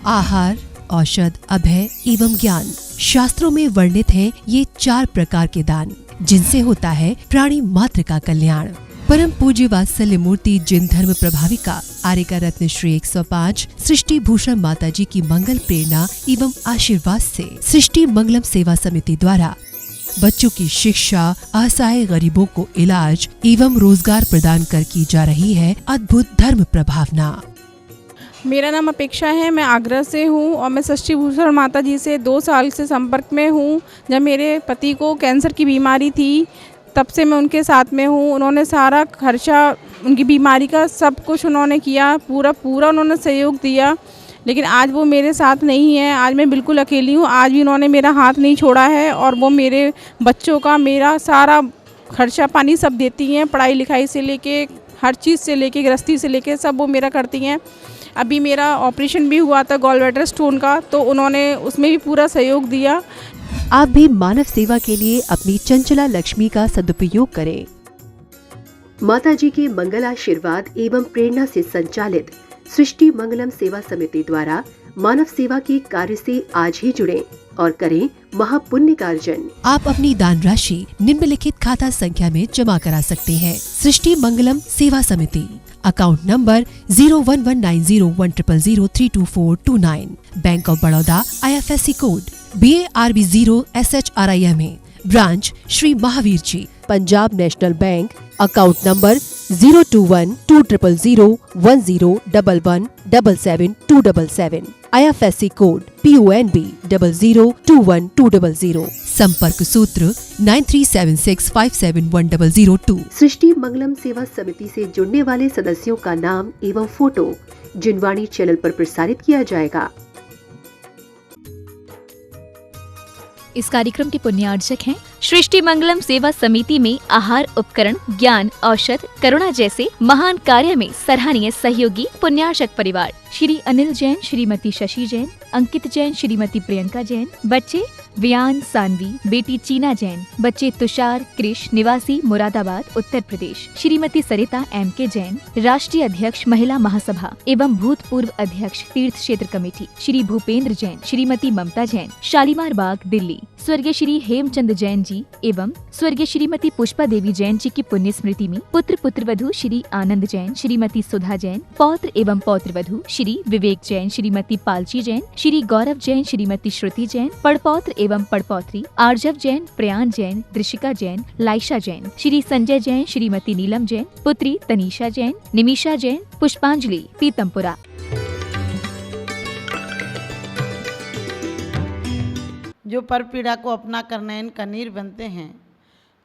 आहार, औषध, अभय एवं ज्ञान। शास्त्रों में वर्णित हैं ये 4 प्रकार के दान, जिनसे होता है प्राणी मात्र का कल्याण। परम पूज्य वात्सल्य मूर्ति जिन धर्म प्रभाविका आर्यका रत्न श्री 105 सृष्टि भूषण माता जी की मंगल प्रेरणा एवं आशीर्वाद से सृष्टि मंगलम सेवा समिति द्वारा बच्चों की शिक्षा, असहाय गरीबों को इलाज एवं रोजगार प्रदान कर की जा रही है अद्भुत धर्म प्रभावना। मेरा नाम अपेक्षा है, मैं आगरा से हूँ और मैं सृष्टि भूषण माता जी से 2 साल से संपर्क में हूँ। जब मेरे पति को कैंसर की बीमारी थी तब से मैं उनके साथ में हूँ। उन्होंने सारा खर्चा उनकी बीमारी का सब कुछ उन्होंने किया, पूरा उन्होंने सहयोग दिया। लेकिन आज वो मेरे साथ नहीं है, आज मैं बिल्कुल अकेली हूँ। आज भी उन्होंने मेरा हाथ नहीं छोड़ा है और वो मेरे बच्चों का मेरा सारा खर्चा पानी सब देती हैं, पढ़ाई लिखाई से लेके हर चीज़ से लेके गृहस्थी से लेके सब वो मेरा करती हैं। अभी मेरा ऑपरेशन भी हुआ था गॉलब्लैडर स्टोन का, तो उन्होंने उसमें भी पूरा सहयोग दिया। आप भी मानव सेवा के लिए अपनी चंचला लक्ष्मी का सदुपयोग करें। माता जी के मंगल आशीर्वाद एवं प्रेरणा से संचालित सृष्टि मंगलम सेवा समिति द्वारा मानव सेवा के कार्य से आज ही जुड़ें और करें महापुण्य का अर्जन। आप अपनी दान राशि निम्नलिखित खाता संख्या में जमा करा सकते हैं। सृष्टि Mangalam Seva Samiti, account number 01190100032429, Bank of Baroda, IFSC code BARB 0 SHRIMA, branch Shri Mahavir ji, Punjab national bank, account number 021220101177 IFSC code PONB 0021200, संपर्क सूत्र 9376571002। सृष्टि मंगलम सेवा समिति से जुड़ने वाले सदस्यों का नाम एवं फोटो जिनवाणी चैनल पर प्रसारित किया जाएगा। इस कार्यक्रम के पुण्यार्जक हैं सृष्टि मंगलम सेवा समिति में आहार उपकरण, ज्ञान, औषध, करुणा जैसे महान कार्य में सराहनीय सहयोगी पुण्यार्जक परिवार श्री अनिल जैन, श्रीमती शशि जैन, अंकित जैन, श्रीमती प्रियंका जैन, बच्चे वियान सानवी, बेटी चीना जैन, बच्चे तुषार कृष, निवासी मुरादाबाद उत्तर प्रदेश, श्रीमती सरिता MK जैन, राष्ट्रीय अध्यक्ष महिला महासभा एवं भूतपूर्व अध्यक्ष तीर्थ क्षेत्र कमेटी श्री भूपेंद्र जैन, श्रीमती ममता जैन, शालीमार बाग दिल्ली, स्वर्गीय श्री हेमचंद जैन जी एवं स्वर्गीय श्रीमती पुष्पा देवी जैन जी की पुण्य स्मृति में पुत्र पुत्रवधू श्री आनंद जैन, श्रीमती सुधा जैन, पौत्र एवं पौत्रवधू श्री विवेक जैन, श्रीमती पालची जैन, श्री गौरव जैन, श्रीमती श्रुति जैन, पड़पौत्र एवं पड़पौत्री आर्जव जैन, प्रयान जैन, दृशिका जैन, लाइशा जैन, श्री संजय जैन, श्रीमती नीलम जैन, पुत्री तनीषा जैन, निमिषा जैन, पुष्पांजलि पीतमपुरा। जो पर पीड़ा को अपना कर नयन कनीर बनते हैं,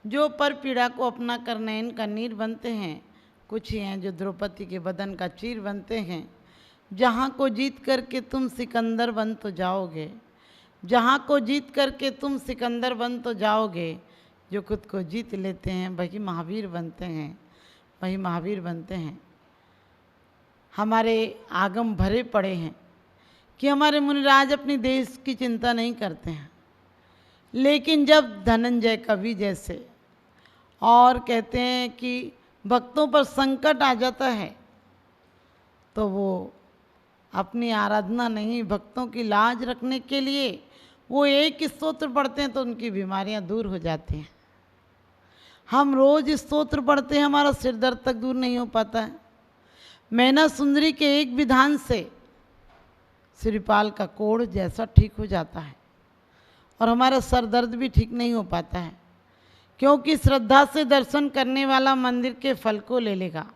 जो पर पीड़ा को अपना कर नयन कनीर बनते हैं, कुछ ही हैं जो द्रौपदी के बदन का चीर बनते हैं। जहाँ को जीत करके तुम सिकंदर बन तो जाओगे, जहाँ को जीत करके तुम सिकंदर बन तो जाओगे। जो खुद को जीत लेते हैं वही महावीर बनते हैं, वही महावीर बनते हैं। हमारे आगम भरे पड़े हैं कि हमारे मुनिराज अपनी देश की चिंता नहीं करते हैं, लेकिन जब धनंजय कवि जैसे और कहते हैं कि भक्तों पर संकट आ जाता है तो वो अपनी आराधना नहीं, भक्तों की लाज रखने के लिए वो एक स्तोत्र पढ़ते हैं तो उनकी बीमारियां दूर हो जाती हैं। हम रोज स्तोत्र पढ़ते हैं, हमारा सिर दर्द तक दूर नहीं हो पाता है। मैना सुंदरी के एक विधान से श्रीपाल का कोढ़ जैसा ठीक हो जाता है और हमारा सर दर्द भी ठीक नहीं हो पाता है, क्योंकि श्रद्धा से दर्शन करने वाला मंदिर के फल को ले लेगा,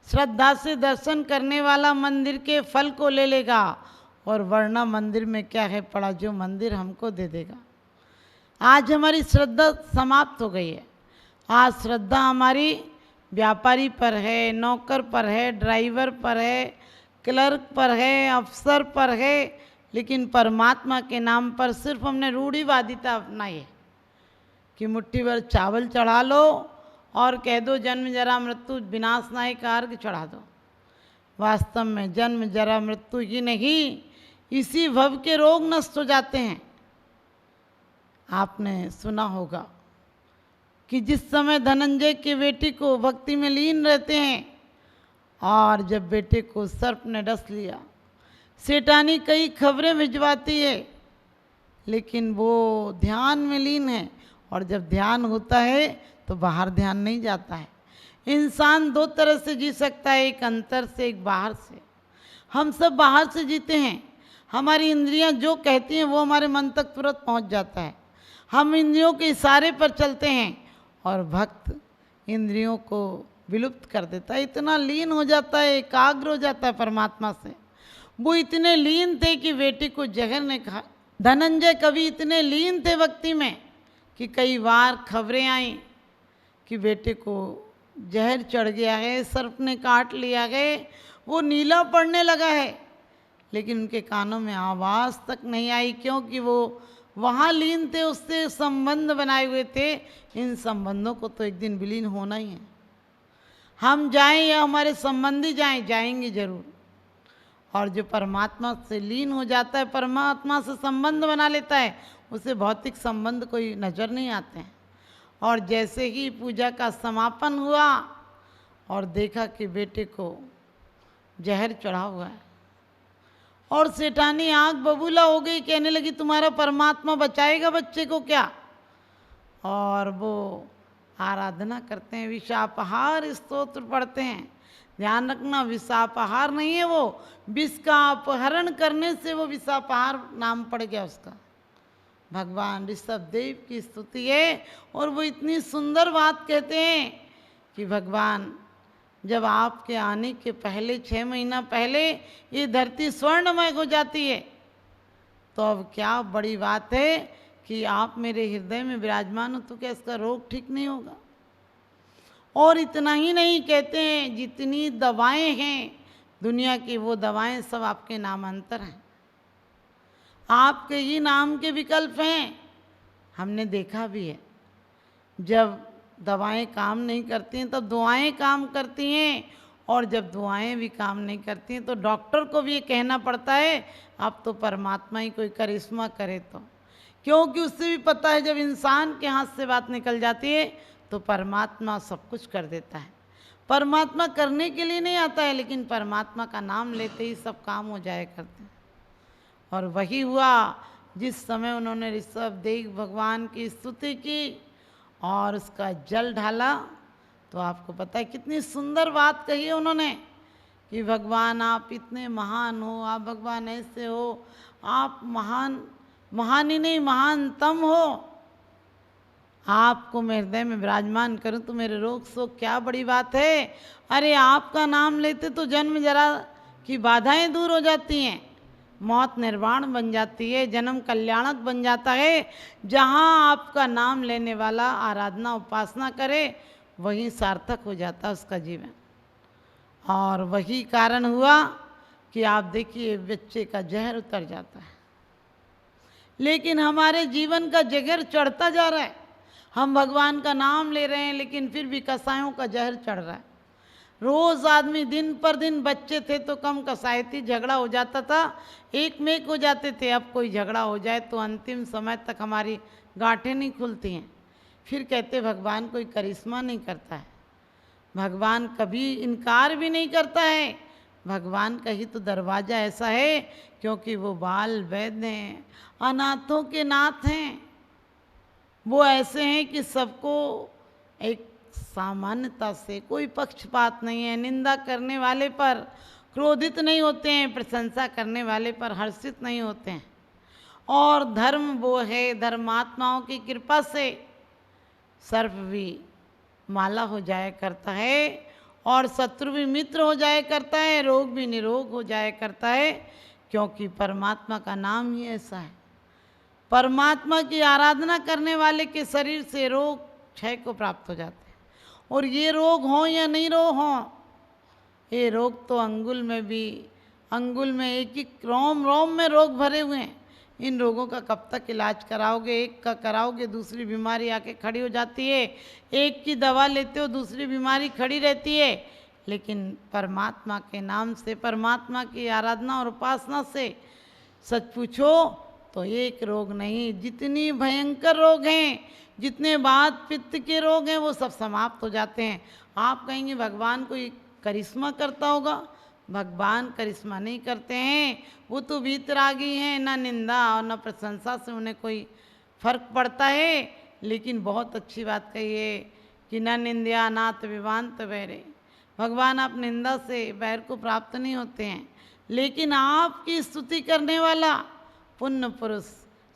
श्रद्धा से दर्शन करने वाला मंदिर के फल को ले लेगा, और वरना मंदिर में क्या है पड़ा जो मंदिर हमको दे देगा। आज हमारी श्रद्धा समाप्त हो गई है। आज श्रद्धा हमारी व्यापारी पर है, नौकर पर है, ड्राइवर पर है, क्लर्क पर है, अफसर पर है, लेकिन परमात्मा के नाम पर सिर्फ हमने रूढ़िवादिता अपनाई है कि मुट्ठी भर चावल चढ़ा लो और कह दो जन्म जरा मृत्यु विनाशनाय का अर्घ चढ़ा दो। वास्तव में जन्म जरा मृत्यु ही नहीं, इसी भव के रोग नष्ट हो जाते हैं। आपने सुना होगा कि जिस समय धनंजय की बेटी को भक्ति में लीन रहते हैं और जब बेटे को सर्प ने डस लिया, सेठानी कई खबरें भिजवाती है, लेकिन वो ध्यान में लीन है, और जब ध्यान होता है तो बाहर ध्यान नहीं जाता है। इंसान दो तरह से जी सकता है, एक अंतर से, एक बाहर से। हम सब बाहर से जीते हैं। हमारी इंद्रियां जो कहती हैं वो हमारे मन तक तुरंत पहुंच जाता है। हम इंद्रियों के इशारे पर चलते हैं, और भक्त इंद्रियों को विलुप्त कर देता है, इतना लीन हो जाता है, एकाग्र हो जाता है परमात्मा से। वो इतने लीन थे कि बेटी को जहर ने खा। धनंजय कवि इतने लीन थे भक्ति में कि कई बार खबरें आई कि बेटे को जहर चढ़ गया है, सर्प ने काट लिया है, वो नीला पड़ने लगा है, लेकिन उनके कानों में आवाज़ तक नहीं आई, क्योंकि वो वहाँ लीन थे, उससे संबंध बनाए हुए थे। इन संबंधों को तो एक दिन विलीन होना ही है। हम जाएं या हमारे संबंधी जाएं, जाएंगे जरूर। और जो परमात्मा से लीन हो जाता है, परमात्मा से संबंध बना लेता है, उसे भौतिक संबंध कोई नज़र नहीं आते हैं। और जैसे ही पूजा का समापन हुआ और देखा कि बेटे को जहर चढ़ा हुआ है, और सेठानी आँख बबूला हो गई, कहने लगी तुम्हारा परमात्मा बचाएगा बच्चे को क्या? और वो आराधना करते हैं, विषापहार स्तोत्र पढ़ते हैं। ध्यान रखना, विषापहार नहीं है वो, विष का अपहरण करने से वो विषापहार नाम पड़ गया उसका। भगवान ऋषभ देव की स्तुति है, और वो इतनी सुंदर बात कहते हैं कि भगवान जब आपके आने के पहले 6 महीना पहले ये धरती स्वर्णमय हो जाती है, तो अब क्या बड़ी बात है कि आप मेरे हृदय में विराजमान हो, तो क्या इसका रोग ठीक नहीं होगा? और इतना ही नहीं, कहते हैं जितनी दवाएं हैं दुनिया की, वो दवाएं सब आपके नामांतर हैं, आपके ही नाम के विकल्प हैं। हमने देखा भी है, जब दवाएं काम नहीं करती हैं तब दुआएं काम करती हैं, और जब दुआएं भी काम नहीं करती हैं तो डॉक्टर को भी ये कहना पड़ता है अब तो परमात्मा ही कोई करिश्मा करे, तो क्योंकि उससे भी पता है जब इंसान के हाथ से बात निकल जाती है तो परमात्मा सब कुछ कर देता है। परमात्मा करने के लिए नहीं आता है, लेकिन परमात्मा का नाम लेते ही सब काम हो जाया करते हैं। और वही हुआ जिस समय उन्होंने ऋषभ देव भगवान की स्तुति की और उसका जल ढाला, तो आपको पता है कितनी सुंदर बात कही है उन्होंने कि भगवान आप इतने महान हो, आप भगवान ऐसे हो, आप महान ही नहीं महानतम हो, आपको मैं हृदय में विराजमान करूं तो मेरे रोग शोक क्या बड़ी बात है। अरे आपका नाम लेते तो जन्म जरा की बाधाएं दूर हो जाती हैं, मौत निर्वाण बन जाती है, जन्म कल्याणक बन जाता है। जहाँ आपका नाम लेने वाला आराधना उपासना करे वहीं सार्थक हो जाता है उसका जीवन। और वही कारण हुआ कि आप देखिए बच्चे का जहर उतर जाता है, लेकिन हमारे जीवन का जहर चढ़ता जा रहा है। हम भगवान का नाम ले रहे हैं, लेकिन फिर भी कसायों का जहर चढ़ रहा है। रोज आदमी दिन पर दिन, बच्चे थे तो कम कसायती झगड़ा हो जाता था, एक में एक हो जाते थे। अब कोई झगड़ा हो जाए तो अंतिम समय तक हमारी गांठें नहीं खुलती हैं। फिर कहते भगवान कोई करिश्मा नहीं करता है, भगवान कभी इनकार भी नहीं करता है। भगवान का ही तो दरवाज़ा ऐसा है क्योंकि वो बाल वैद्य हैं, अनाथों के नाथ हैं। वो ऐसे हैं कि सबको एक सामान्यता से, कोई पक्षपात नहीं है, निंदा करने वाले पर क्रोधित नहीं होते हैं, प्रशंसा करने वाले पर हर्षित नहीं होते हैं। और धर्म वो है, धर्मात्माओं की कृपा से सर्प भी माला हो जाया करता है और शत्रु भी मित्र हो जाया करता है, रोग भी निरोग हो जाया करता है, क्योंकि परमात्मा का नाम ही ऐसा है। परमात्मा की आराधना करने वाले के शरीर से रोग क्षय को प्राप्त हो जाते हैं। और ये रोग हों या नहीं रोग हों, ये रोग तो अंगुल में एक एक रोम रोम में रोग भरे हुए हैं। इन रोगों का कब तक इलाज कराओगे? एक का कराओगे दूसरी बीमारी आके खड़ी हो जाती है, एक की दवा लेते हो दूसरी बीमारी खड़ी रहती है। लेकिन परमात्मा के नाम से, परमात्मा की आराधना और उपासना से सच पूछो तो एक रोग नहीं, जितनी भयंकर रोग हैं, जितने वात पित्त के रोग हैं, वो सब समाप्त हो जाते हैं। आप कहेंगे भगवान कोई करिश्मा करता होगा, भगवान करिश्मा नहीं करते हैं, वो तो वीतरागी हैं, ना निंदा और ना प्रशंसा से उन्हें कोई फर्क पड़ता है। लेकिन बहुत अच्छी बात कही है कि न निंद्या नाथ विवांत बैरे, भगवान आप निंदा से बैर को प्राप्त नहीं होते हैं, लेकिन आपकी स्तुति करने वाला पुण्य पुरुष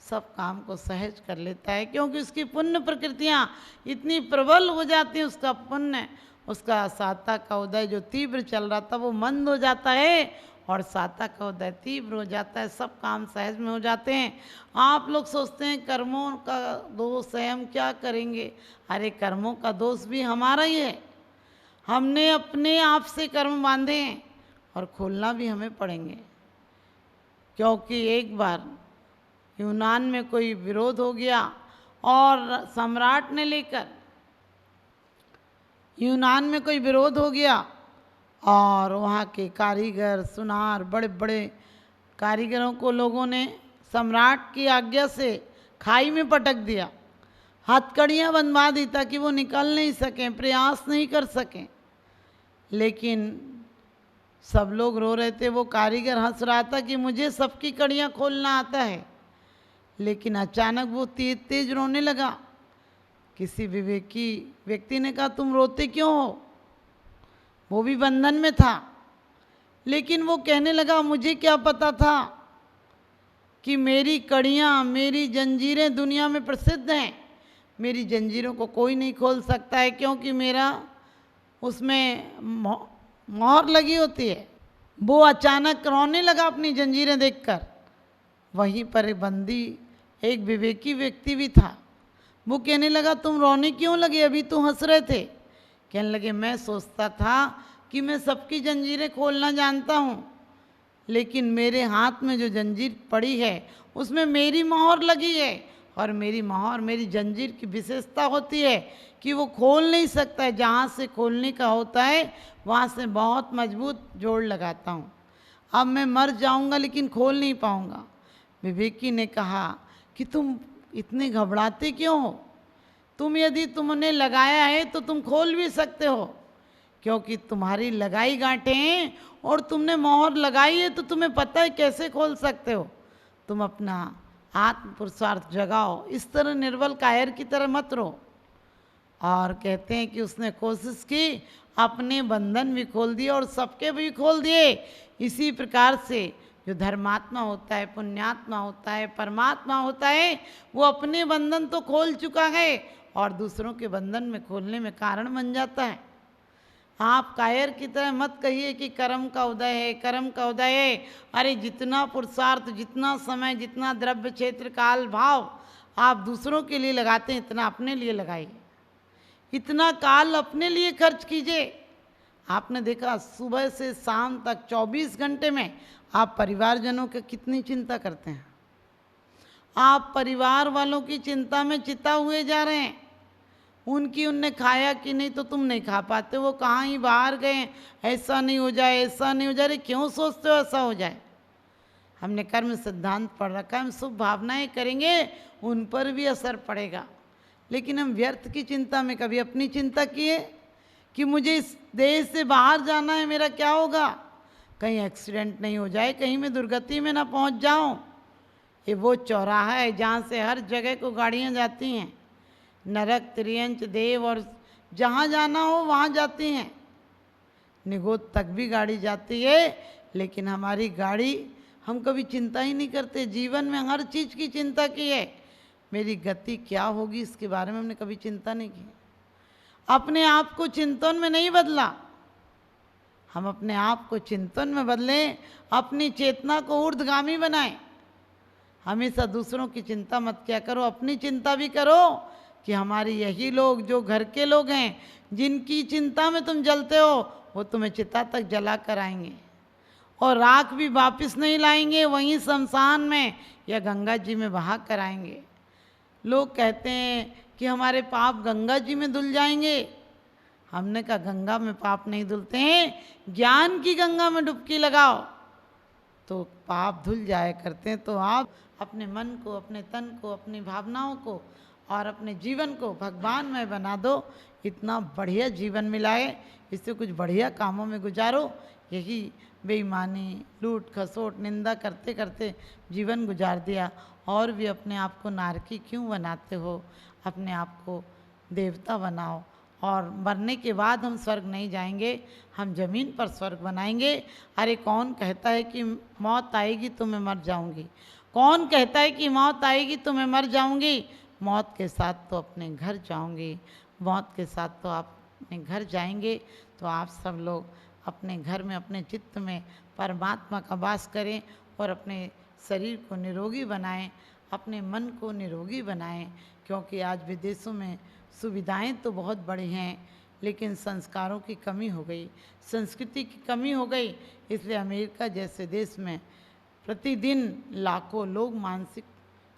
सब काम को सहज कर लेता है, क्योंकि उसकी पुण्य प्रकृतियाँ इतनी प्रबल हो जाती हैं, उसका पुण्य, उसका साता का उदय जो तीव्र चल रहा था वो मंद हो जाता है और साता का उदय तीव्र हो जाता है, सब काम सहज में हो जाते हैं। आप लोग सोचते हैं कर्मों का दोष है, हम क्या करेंगे? अरे कर्मों का दोष भी हमारा ही है, हमने अपने आप से कर्म बांधे हैं और खोलना भी हमें पड़ेंगे। क्योंकि एक बार यूनान में कोई विरोध हो गया और सम्राट ने लेकर यूनान में कोई विरोध हो गया और वहाँ के कारीगर सुनार बड़े बड़े कारीगरों को लोगों ने सम्राट की आज्ञा से खाई में पटक दिया, हथकड़ियाँ बंधवा दी ताकि वो निकल नहीं सकें, प्रयास नहीं कर सकें। लेकिन सब लोग रो रहे थे, वो कारीगर हंस रहा था कि मुझे सबकी कड़ियाँ खोलना आता है। लेकिन अचानक वो तेज तेज रोने लगा। किसी विवेकी व्यक्ति ने कहा तुम रोते क्यों हो? वो भी बंधन में था, लेकिन वो कहने लगा मुझे क्या पता था कि मेरी कड़ियाँ, मेरी जंजीरें दुनिया में प्रसिद्ध हैं, मेरी जंजीरों को कोई नहीं खोल सकता है, क्योंकि मेरा उसमें मोहर लगी होती है। वो अचानक रोने लगा अपनी जंजीरें देखकर। वहीं पर बंदी एक विवेकी व्यक्ति भी था, वो कहने लगा तुम रोने क्यों लगे, अभी तो हंस रहे थे। कहने लगे मैं सोचता था कि मैं सबकी जंजीरें खोलना जानता हूँ, लेकिन मेरे हाथ में जो जंजीर पड़ी है उसमें मेरी मोहर लगी है, और मेरी मोहर, मेरी जंजीर की विशेषता होती है कि वो खोल नहीं सकता है, जहाँ से खोलने का होता है वहाँ से बहुत मजबूत जोड़ लगाता हूँ। अब मैं मर जाऊँगा लेकिन खोल नहीं पाऊँगा। विवेकी ने कहा कि तुम इतने घबराते क्यों हो? तुम यदि तुमने लगाया है तो तुम खोल भी सकते हो, क्योंकि तुम्हारी लगाई गांठें हैं और तुमने मोहर लगाई है तो तुम्हें पता है कैसे खोल सकते हो। तुम अपना आत्म पुरुषार्थ जगाओ, इस तरह निर्बल कायर की तरह मत रहो। और कहते हैं कि उसने कोशिश की, अपने बंधन भी खोल दिए और सबके भी खोल दिए। इसी प्रकार से जो धर्मात्मा होता है, पुण्यात्मा होता है, परमात्मा होता है, वो अपने बंधन तो खोल चुका है और दूसरों के बंधन में खोलने में कारण बन जाता है। आप कायर की तरह मत कहिए कि कर्म का उदय है, कर्म का उदय है। अरे जितना पुरुषार्थ, जितना समय, जितना द्रव्य क्षेत्र काल भाव आप दूसरों के लिए लगाते हैं, इतना अपने लिए लगाइए, इतना काल अपने लिए खर्च कीजिए। आपने देखा सुबह से शाम तक 24 घंटे में आप परिवारजनों की कितनी चिंता करते हैं। आप परिवार वालों की चिंता में चिता हुए जा रहे हैं। उनकी उनने खाया कि नहीं तो तुम नहीं खा पाते, वो कहाँ ही बाहर गए, ऐसा नहीं हो जाए, ऐसा नहीं हो जाए। क्यों सोचते हो ऐसा हो जाए? हमने कर्म सिद्धांत पढ़ रखा है, हम शुभ भावनाएं करेंगे उन पर भी असर पड़ेगा। लेकिन हम व्यर्थ की चिंता में कभी अपनी चिंता किए कि मुझे इस देश से बाहर जाना है, मेरा क्या होगा, कहीं एक्सीडेंट नहीं हो जाए, कहीं मैं दुर्गति में ना पहुंच जाऊं। ये वो चौराहा है जहाँ से हर जगह को गाड़ियाँ जाती हैं, नरक, त्रियंच, देव, और जहाँ जाना हो वहाँ जाती हैं। निगोद तक भी गाड़ी जाती है, लेकिन हमारी गाड़ी, हम कभी चिंता ही नहीं करते। जीवन में हर चीज़ की चिंता की है, मेरी गति क्या होगी इसके बारे में हमने कभी चिंता नहीं की। अपने आप को चिंतन में नहीं बदला। हम अपने आप को चिंतन में बदलें, अपनी चेतना को ऊर्ध्वगामी बनाएं। हमेशा दूसरों की चिंता मत किया करो, अपनी चिंता भी करो कि हमारी यही लोग जो घर के लोग हैं, जिनकी चिंता में तुम जलते हो, वो तुम्हें चिता तक जला कर आएंगे और राख भी वापस नहीं लाएंगे, वहीं शमशान में या गंगा जी में बहा कर आएंगे। लोग कहते हैं कि हमारे पाप गंगा जी में धुल जाएंगे। हमने कहा गंगा में पाप नहीं धुलते हैं, ज्ञान की गंगा में डुबकी लगाओ तो पाप धुल जाया करते हैं। तो आप अपने मन को, अपने तन को, अपनी भावनाओं को और अपने जीवन को भगवान में बना दो। इतना बढ़िया जीवन मिला है, इससे कुछ बढ़िया कामों में गुजारो। यही बेईमानी, लूट खसोट, निंदा करते करते जीवन गुजार दिया, और भी अपने आप को नारकी क्यों बनाते हो? अपने आप को देवता बनाओ। और मरने के बाद हम स्वर्ग नहीं जाएंगे, हम ज़मीन पर स्वर्ग बनाएंगे। अरे कौन कहता है कि मौत आएगी तो मैं मर जाऊंगी? कौन कहता है कि मौत आएगी तो मैं मर जाऊंगी? मौत के साथ तो अपने घर जाऊंगी, मौत के साथ तो आप अपने घर जाएंगे। तो आप सब लोग अपने घर में, अपने चित्त में परमात्मा का वास करें और अपने शरीर को निरोगी बनाएं, अपने मन को निरोगी बनाएं। क्योंकि आज विदेशों में सुविधाएं तो बहुत बड़ी हैं, लेकिन संस्कारों की कमी हो गई, संस्कृति की कमी हो गई। इसलिए अमेरिका जैसे देश में प्रतिदिन लाखों लोग मानसिक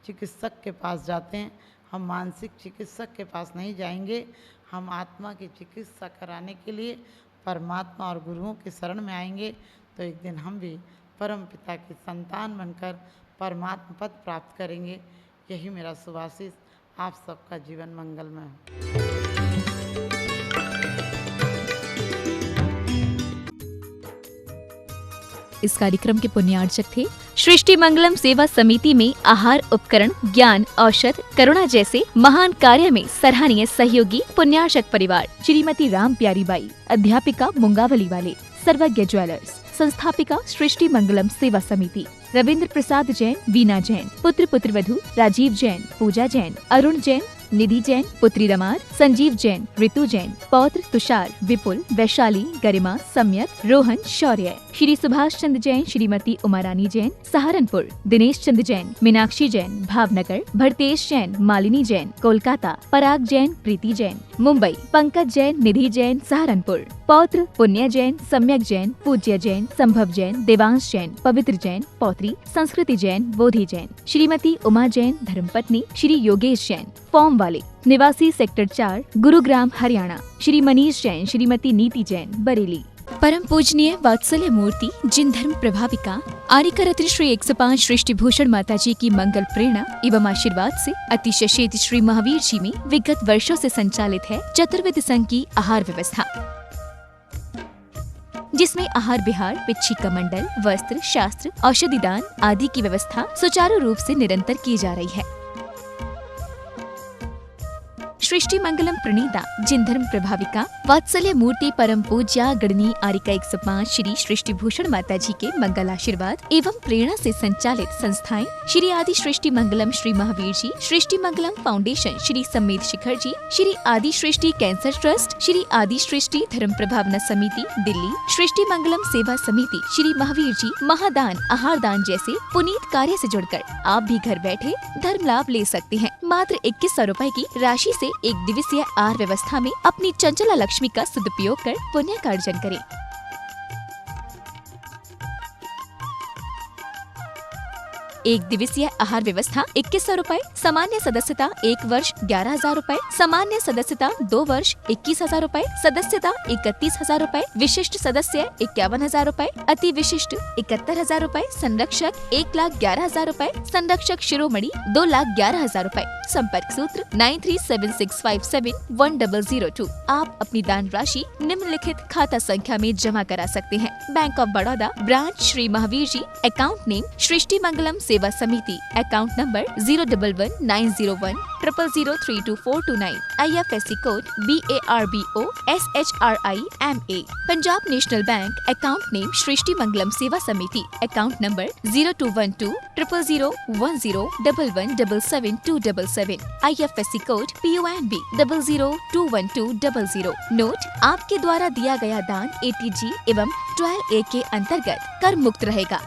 चिकित्सक के पास जाते हैं। हम मानसिक चिकित्सक के पास नहीं जाएंगे, हम आत्मा की चिकित्सा कराने के लिए परमात्मा और गुरुओं के शरण में आएंगे। तो एक दिन हम भी परम पिता की संतान बनकर परमात्मा पद प्राप्त करेंगे। यही मेरा शुभाशीष। आप सबका जीवन मंगलमय हो। इस कार्यक्रम के पुण्यार्चक थे सृष्टि मंगलम सेवा समिति में आहार उपकरण, ज्ञान, औषध, करुणा जैसे महान कार्य में सराहनीय सहयोगी पुण्यार्चक परिवार श्रीमती राम प्यारी बाई, अध्यापिका मुंगावली वाले, सर्वज्ञ ज्वेलर्स, संस्थापिका सृष्टि मंगलम सेवा समिति, रविंद्र प्रसाद जैन, वीना जैन, पुत्र पुत्रवधू राजीव जैन, पूजा जैन, अरुण जैन, निधि जैन, पुत्री रमार, संजीव जैन, ऋतु जैन, पौत्र तुषार, विपुल, वैशाली, गरिमा, सम्यक, रोहन, शौर्य, श्री सुभाष चंद्र जैन, श्रीमती उमारानी जैन, सहारनपुर, दिनेश चंद्र जैन, मीनाक्षी जैन, भावनगर, भरतेश जैन, मालिनी जैन, कोलकाता, पराग जैन, प्रीति जैन, मुंबई, पंकज जैन, निधि जैन, सहारनपुर, पौत्र पुण्य जैन, सम्यक जैन, पूज्य जैन, संभव जैन, देवांश जैन, पवित्र जैन, पौत्री संस्कृति जैन, बोधि जैन, श्रीमती उमा जैन, धर्मपत्नी श्री योगेश जैन, फॉर्म वाले, निवासी सेक्टर 4, गुरुग्राम, हरियाणा, श्री मनीष जैन, श्रीमती नीति जैन, बरेली। परम पूजनीय वात्सल्य मूर्ति जिन धर्म प्रभाविका आर्यका रत्न श्री 105 सृष्टि भूषण माता जी की मंगल प्रेरणा एवं आशीर्वाद से अतिशय क्षेत्र श्री महावीर जी में विगत वर्षों से संचालित है चतुर्विध संघ की आहार व्यवस्था, जिसमें आहार विहार, पिच्छी का मंडल, वस्त्र, शास्त्र, औषधि दान आदि की व्यवस्था सुचारू रूप से निरंतर की जा रही है। सृष्टि मंगलम प्रणीता जिन धर्म प्रभाविका वात्सल्य मूर्ति परम पूज्या गणनी आर्यका 105 श्री सृष्टि भूषण माता जी के मंगल आशीर्वाद एवं प्रेरणा से संचालित संस्थाएं श्री आदि सृष्टि मंगलम श्री महावीर जी, सृष्टि मंगलम फाउंडेशन श्री सम्मेद शिखर जी, श्री आदि सृष्टि कैंसर ट्रस्ट, श्री आदि सृष्टि धर्म प्रभावना समिति दिल्ली, सृष्टि मंगलम सेवा समिति श्री महावीर जी, महादान, आहार दान जैसे पुनीत कार्य से जुड़कर आप भी घर बैठे धर्म लाभ ले सकते हैं। मात्र 2100 रुपए की राशि से एक दिवसीय आहार व्यवस्था में अपनी चंचला लक्ष्मी का सदुपयोग कर पुण्य का अर्जन करें। एक दिवसीय आहार व्यवस्था 2100 रुपए, सामान्य सदस्यता 1 वर्ष 11,000 रुपए, सामान्य सदस्यता 2 वर्ष 21,000 रुपए, सदस्यता 31,000 रुपए, विशिष्ट सदस्य 51,000 रुपए, अति विशिष्ट 71,000 रुपए, संरक्षक 1,11,000 रुपए, संरक्षक शिरोमणि 2,11,000 रुपए। संपर्क सूत्र 9376571002। आप अपनी दान राशि निम्नलिखित खाता संख्या में जमा करा सकते हैं। Bank of Baroda, branch Shri Mahavir ji, account name Srishti Mangalam Seva Samiti, account number 011901000322429, IFSC code BARBO SHRIMA। Punjab national bank, account name Srishti Mangalam Seva Samiti, account number 02120001171727, IFSC code PONB 0021200। Note: आपके द्वारा दिया गया दान ATG एवं 12A के अंतर्गत कर मुक्त रहेगा।